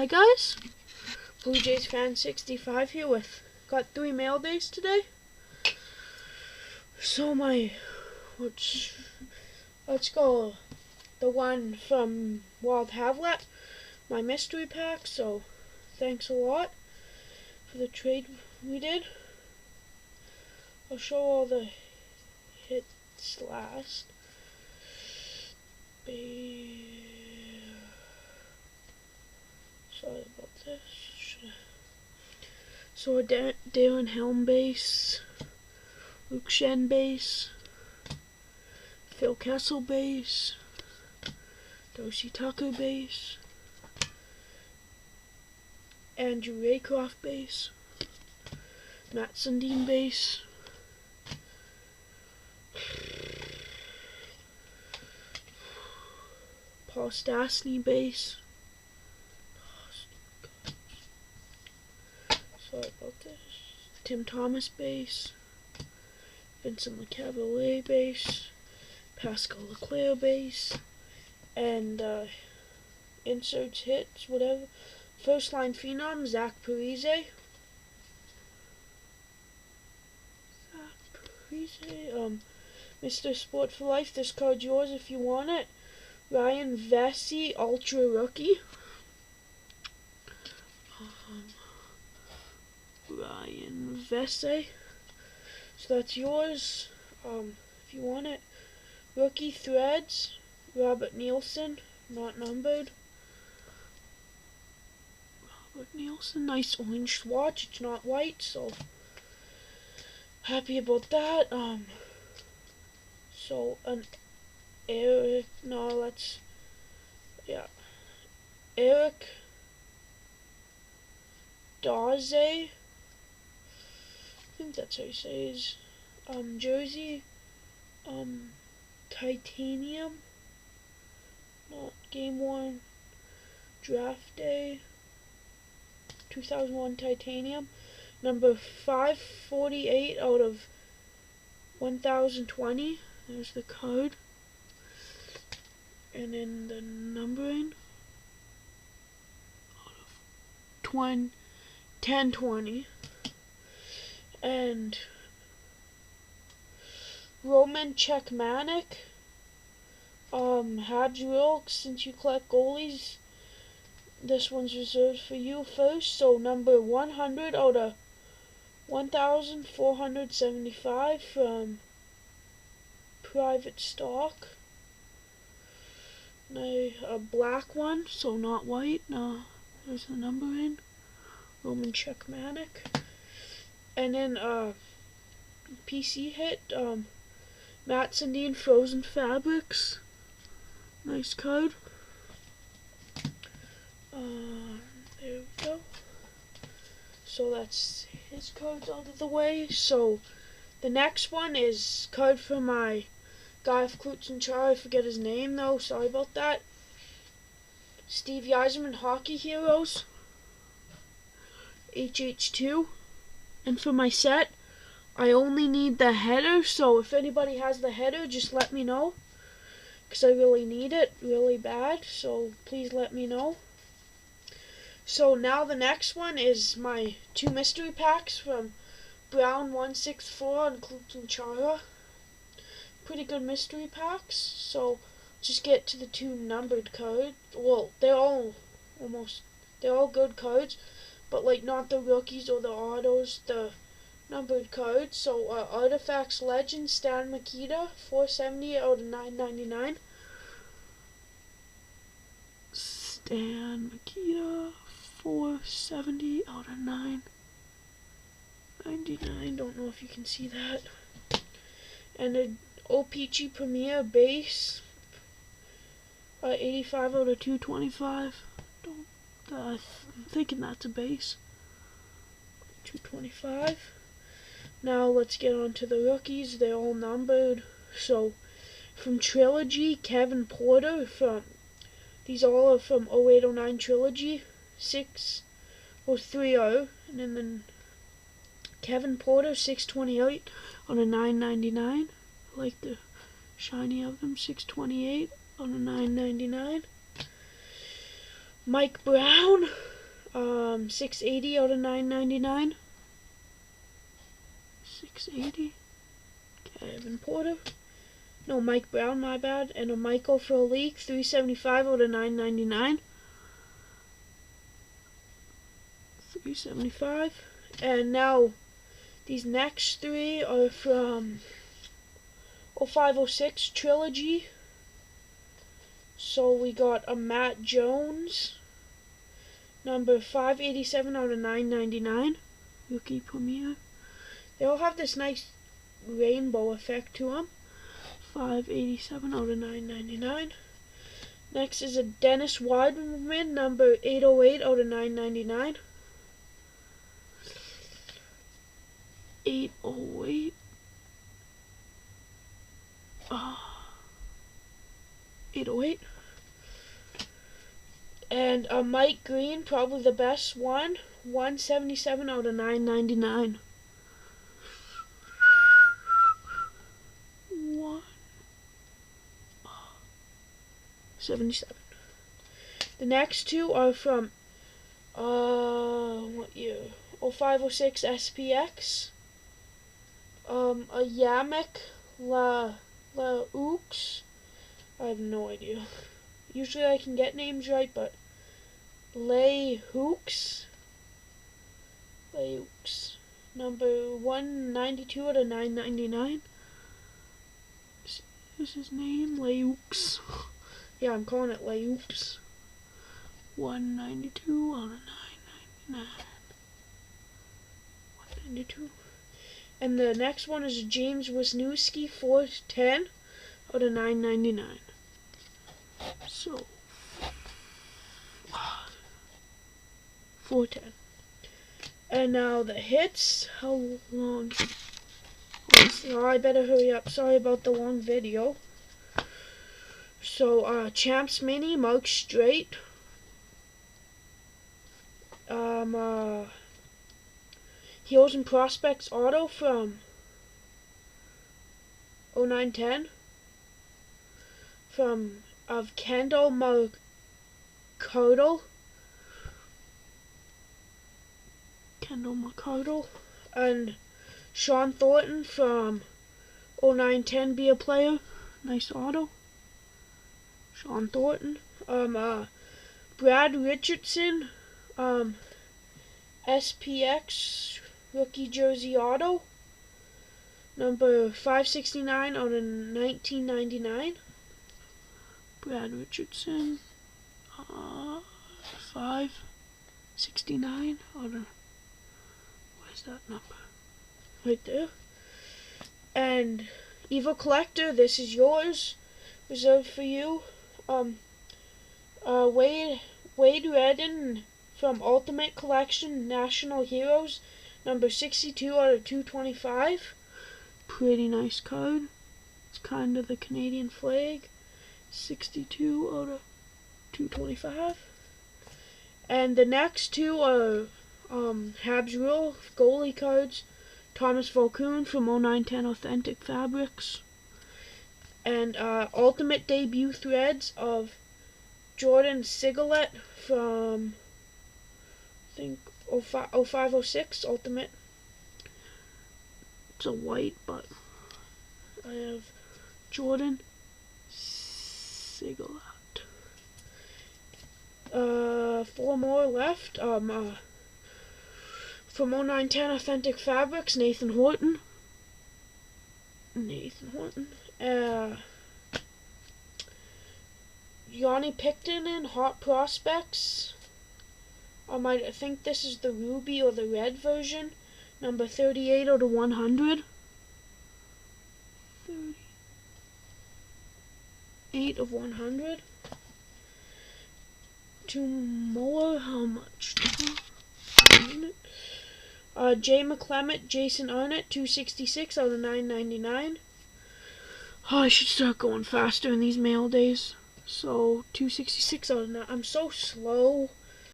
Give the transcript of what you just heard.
Hi guys, Blue Jays fan 65 here with got 3 mail days today. So let's go the one from Wildhavlat, my mystery pack. So thanks a lot for the trade we did. I'll show all the hits last. Sorry about this. So a Darren Helm base, Luke Shen base, Phil Kessel base, Darcy Tucker base, Andrew Raycroft base, Matt Sundin base, Paul Stastny base. Sorry about this. Tim Thomas base, Vincent LeCavalier base, Pascal Leclerc base, and inserts, hits, whatever. First line phenom, Zach Parise. Mr. Sport for Life, this card's yours if you want it. Ryan Vesey, Ultra Rookie. Ryan Vesey. So that's yours if you want it. Rookie Threads, Robert Nielsen, not numbered. Robert Nielsen, nice orange swatch, it's not white, so happy about that. So an Eric, no, that's, yeah, Eric Daze, I think that's how you say his jersey, titanium, not game worn, draft day, 2001 titanium, number 548 out of 1020. There's the code, and then the numbering out of 1020. And Roman Czechmanic, Habs Wilkes, since you collect goalies, this one's reserved for you first. So number 100 out of 1475 from private stock. A black one, so not white. There's the numbering. Roman Czechmanic. And then PC hit, Matt Sundin Frozen Fabrics. Nice code. There we go. So that's his codes out of the way. So the next one is code for my guy of Klutz and Charlie. I forget his name though, sorry about that. Steve Yzerman Hockey Heroes, HH2. And for my set, I only need the header, so if anybody has the header, just let me know, because I really need it really bad, so please let me know. So now the next one is my 2 mystery packs from brown164 and Klutz and Chara. Pretty good mystery packs, so just get to the 2 numbered cards. Well, they're all good cards, but like not the rookies or the autos, the numbered cards. So Artifacts Legend, Stan Mikita, 470 out of 999. Stan Mikita, 470 out of 999. Don't know if you can see that. And an OPG Premier base, 85 out of 225. I'm thinking that's a base. 225. Now let's get on to the rookies. They're all numbered. So from Trilogy, Kevin Porter, these all are from 0809 Trilogy, 6030, and then Kevin Porter, 628 on a 999. I like the shiny of them, 628 on a 999. Mike Brown, 680 out of 999. 680. Kevin Porter. No, Mike Brown, my bad. And a Michael for a leak. 375 out of 999. 375. And now these next three are from 0506 Trilogy. So we got a Matt Jones, number 587 out of 999. Rookie Premier. They all have this nice rainbow effect to them. 587 out of 999. Next is a Dennis Wideman, number 808 out of 999. 808. 808. And a Mike Green, probably the best one. 177 out of 999. 177. The next two are from what year? 0506 SPX. A Yamek La Ooks. I have no idea. Usually I can get names right, but Lay Hooks. Number 192 out of 999. Is his name Layooks? Yeah, I'm calling it Layooks. 192 out of 999. 192. And the next one is James Wisniewski, 410 out of 999. So 410. And now the hits. How long? Oh, I better hurry up. Sorry about the long video. So Champs Mini, Mark Straight. Heroes and Prospects Auto from 0910 of Kendall McCardle. And Sean Thornton from 0910 Be a Player. Nice auto. Sean Thornton. Brad Richardson, SPX rookie jersey auto, number 569 out of 1999. Brad Richardson, 569 out of, where's that number? Right there. And Evil Collector, this is yours, reserved for you. Wade Redden from Ultimate Collection National Heroes, number 62 out of 225. Pretty nice card. It's kind of the Canadian flag. 62 out of 225. And the next two are Habs Rule goalie cards. Thomas Volkun from 0910 Authentic Fabrics. And Ultimate Debut Threads of Jordan Sigalet from, I think, 0506 Ultimate. It's a white, but I have Jordan Sigalet. 4 more left. From 0910 Authentic Fabrics, Nathan Horton. Yanni Picton in Hot Prospects. I think this is the ruby or the red version. Number 38 out of 100. 38 of 100. 2 more. How much? Jay McClement, Jason Arnott, 266 out of 999. Oh, I should start going faster in these mail days. So 266 out of 9. I'm so slow.